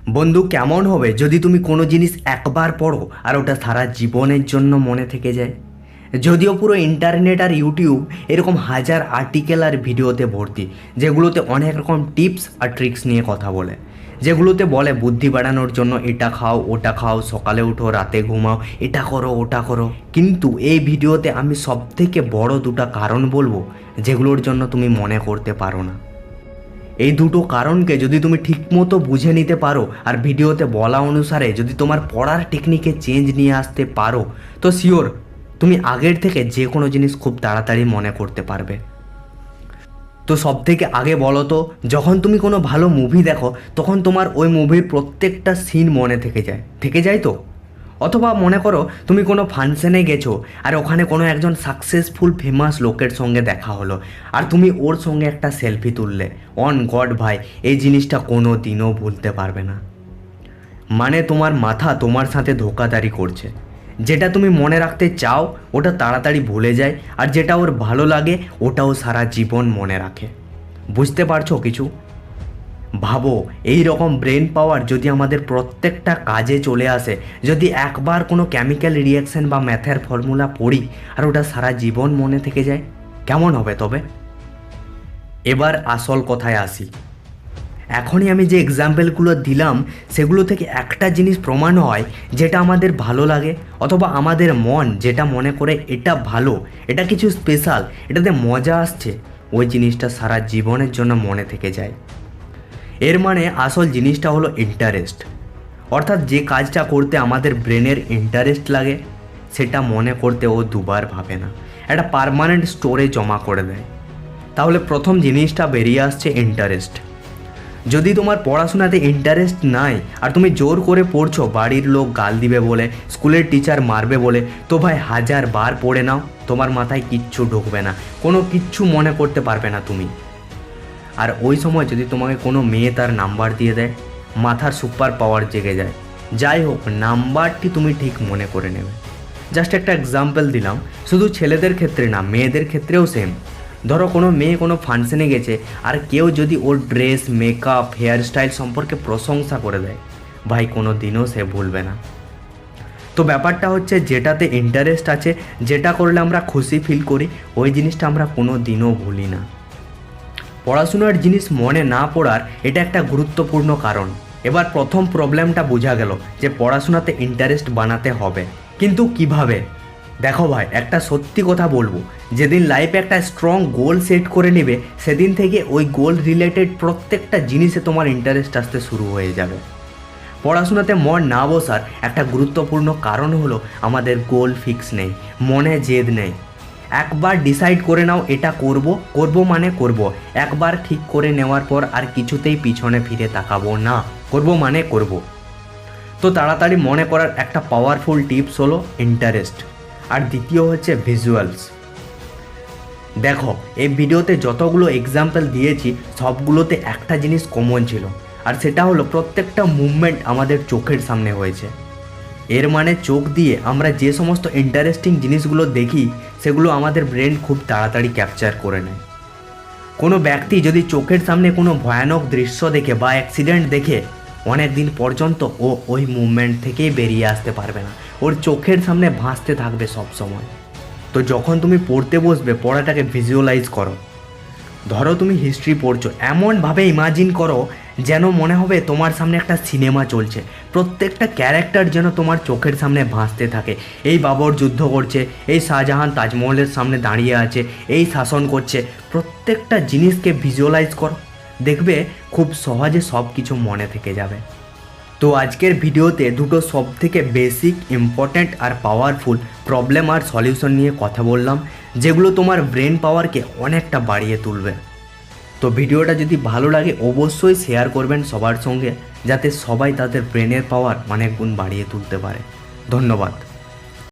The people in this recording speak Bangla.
বন্ধু, কেমন হবে যদি তুমি কোনো জিনিস একবার পড়ো আর ওটা সারা জীবনের জন্য মনে থেকে যায়? যদিও পুরো ইন্টারনেট আর ইউটিউব এরকম হাজার আর্টিকেল আর ভিডিওতে ভর্তি, যেগুলোতে অনেক রকম টিপস আর ট্রিক্স নিয়ে কথা বলে, যেগুলোতে বলে বুদ্ধি বাড়ানোর জন্য এটা খাও ওটা খাও, সকালে উঠো রাতে ঘুমাও, এটা করো ওটা করো। কিন্তু এই ভিডিওতে আমি সবথেকে বড় দুটো কারণ বলবো যেগুলোর জন্য তুমি মনে করতে পারো না। এই দুটো কারণকে যদি তুমি ঠিকমতো বুঝে নিতে পারো আর ভিডিওতে বলা অনুসারে যদি তোমার পড়ার টেকনিকে চেঞ্জ নিয়ে আসতে পারো, তো শিওর তুমি আগের থেকে যে কোনো জিনিস খুব তাড়াতাড়ি মনে করতে পারবে। তো সব থেকে আগে বলো তো, যখন তুমি কোনো ভালো মুভি দেখো তখন তোমার ওই মুভির প্রত্যেকটা সিন মনে থেকে যায় তো? অথবা মনে করো তুমি কোনো ফাংশনে গেছো আর ওখানে কোনো একজন সাকসেসফুল ফেমাস লোকের সঙ্গে দেখা হলো আর তুমি ওর সঙ্গে একটা সেলফি তুললে। অন গড ভাই, এই জিনিসটা কোনো দিনও ভুলতে পারবে না। মানে তোমার মাথা তোমার সাথে ধোঁকাধারি করছে। যেটা তুমি মনে রাখতে চাও ওটা তাড়াতাড়ি ভুলে যায়, আর যেটা ওর ভালো লাগে ওটাও সারা জীবন মনে রাখে। বুঝতে পারছো কিছু? ভাবো, এই রকম ব্রেন পাওয়ার যদি আমাদের প্রত্যেকটা কাজে চলে আসে, যদি একবার কোনো কেমিক্যাল রিয়াকশন বা ম্যাথের ফর্মুলা পড়ি আর ওটা সারা জীবন মনে থেকে যায়, কেমন হবে তবে? এবার আসল কথায় আসি। এখনই আমি যে এক্সাম্পলগুলো দিলাম সেগুলো থেকে একটা জিনিস প্রমাণ হয়, যেটা আমাদের ভালো লাগে অথবা আমাদের মন যেটা মনে করে এটা ভালো, এটা কিছু স্পেশাল, এটাতে মজা আসছে, ওই জিনিসটা সারা জীবনের জন্য মনে থেকে যায়। এর মানে আসল জিনিসটা হলো ইন্টারেস্ট। অর্থাৎ যে কাজটা করতে আমাদের ব্রেনের ইন্টারেস্ট লাগে সেটা মনে করতে ও দুবার ভাবে না, একটা পার্মানেন্ট স্টোরে জমা করে দেয়। তাহলে প্রথম জিনিসটা বেরিয়ে আসছে ইন্টারেস্ট। যদি তোমার পড়াশোনাতে ইন্টারেস্ট নাই আর তুমি জোর করে পড়ছো বাড়ির লোক গাল দিবে বলে, স্কুলের টিচার মারবে বলে, তো ভাই 1000 বার পড়ে নাও, তোমার মাথায় কিচ্ছু ঢুকবে না, কোনো কিচ্ছু মনে করতে পারবে না তুমি। আর ওই সময় যদি তোমাকে কোনো মেয়ে তার নাম্বার দিয়ে দেয়, মাথার সুপার পাওয়ার জেগে যায়। যাই হোক, নাম্বারটি তুমি ঠিক মনে করে নেবে। জাস্ট একটা এক্সাম্পল দিলাম, শুধু ছেলেদের ক্ষেত্রে না, মেয়েদের ক্ষেত্রেও সেম। ধরো কোনো মেয়ে কোনো ফাংশনে গেছে আর কেউ যদি ওর ড্রেস, মেকআপ, হেয়ারস্টাইল সম্পর্কে প্রশংসা করে দেয়, ভাই কোনো দিনও সে ভুলবে না। তো ব্যাপারটা হচ্ছে, যেটাতে ইন্টারেস্ট আছে, যেটা করলে আমরা খুশি ফিল করি, ওই জিনিসটা আমরা কোনো দিনও ভুলি না। পড়াশোনার জিনিস মনে না পড়ার এটা একটা গুরুত্বপূর্ণ কারণ। এবার প্রথম প্রবলেমটা বোঝা গেল যে পড়াশোনাতে ইন্টারেস্ট বানাতে হবে, কিন্তু কিভাবে? দেখো ভাই, একটা সত্যি কথা বলবো, যেদিন লাইফে একটা স্ট্রং গোল সেট করে নেবে সেদিন থেকে ওই গোল রিলেটেড প্রত্যেকটা জিনিসে তোমার ইন্টারেস্ট আসতে শুরু হয়ে যাবে। পড়াশোনাতে মন না বসার একটা গুরুত্বপূর্ণ কারণ হলো আমাদের গোল ফিক্স নেই, মনে জেদ নেই। একবার ডিসাইড করে নাও এটা করব মানে করব, একবার ঠিক করে নেওয়ার পর আর কিছুতেই পিছনে ফিরে তাকাবো না, করব মানে করব। তো তাড়াতাড়ি মনে করার একটা পাওয়ারফুল টিপস হলো ইন্টারেস্ট। আর দ্বিতীয় হচ্ছে ভিজুয়ালস। দেখো, এই ভিডিওতে যতগুলো এক্সাম্পল দিয়েছি সবগুলোতে একটা জিনিস কমন ছিল, আর সেটা হলো প্রত্যেকটা মুভমেন্ট আমাদের চোখের সামনে হয়েছে। এর মানে চোখ দিয়ে আমরা যে সমস্ত ইন্টারেস্টিং জিনিসগুলো দেখি সেগুলো আমাদের ব্রেন খুব তাড়াতাড়ি ক্যাপচার করে নেয়। কোনো ব্যক্তি যদি চোখের সামনে কোনো ভয়ানক দৃশ্য দেখে বা অ্যাক্সিডেন্ট দেখে, অনেক দিন পর্যন্ত ও ওই মুভমেন্ট থেকেই বেরিয়ে আসতে পারবে না, ওর চোখের সামনে ভাসতে থাকবে সব সময়। তো যখন তুমি পড়তে বসবে, পড়াটাকে ভিজুয়ালাইজ করো। ধরো তুমি হিস্ট্রি পড়ছো, এমনভাবে ইমাজিন করো যেন মনে হবে তোমার সামনে একটা সিনেমা চলছে, প্রত্যেকটা ক্যারেক্টার যেন তোমার চোখের সামনে ভাসতে থাকে। এই বাবর যুদ্ধ করছে, এই শাহজাহান তাজমহলের সামনে দাঁড়িয়ে আছে, এই শাসন করছে, প্রত্যেকটা জিনিসকে ভিজুয়ালাইজ করো, দেখবে খুব সহজে সব কিছু মনে থেকে যাবে। তো আজকের ভিডিওতে দুটো সবথেকে বেসিক, ইম্পর্ট্যান্ট আর পাওয়ারফুল প্রবলেম আর সলিউশন নিয়ে কথা বললাম, যেগুলো তোমার ব্রেন পাওয়ারকে অনেকটা বাড়িয়ে তুলবে। তো ভিডিওটা যদি ভালো লাগে অবশ্যই শেয়ার করবেন সবার সঙ্গে, যাতে সবাই তাদের ব্রেনের পাওয়ার অনেক গুণ বাড়িয়ে তুলতে পারে। ধন্যবাদ।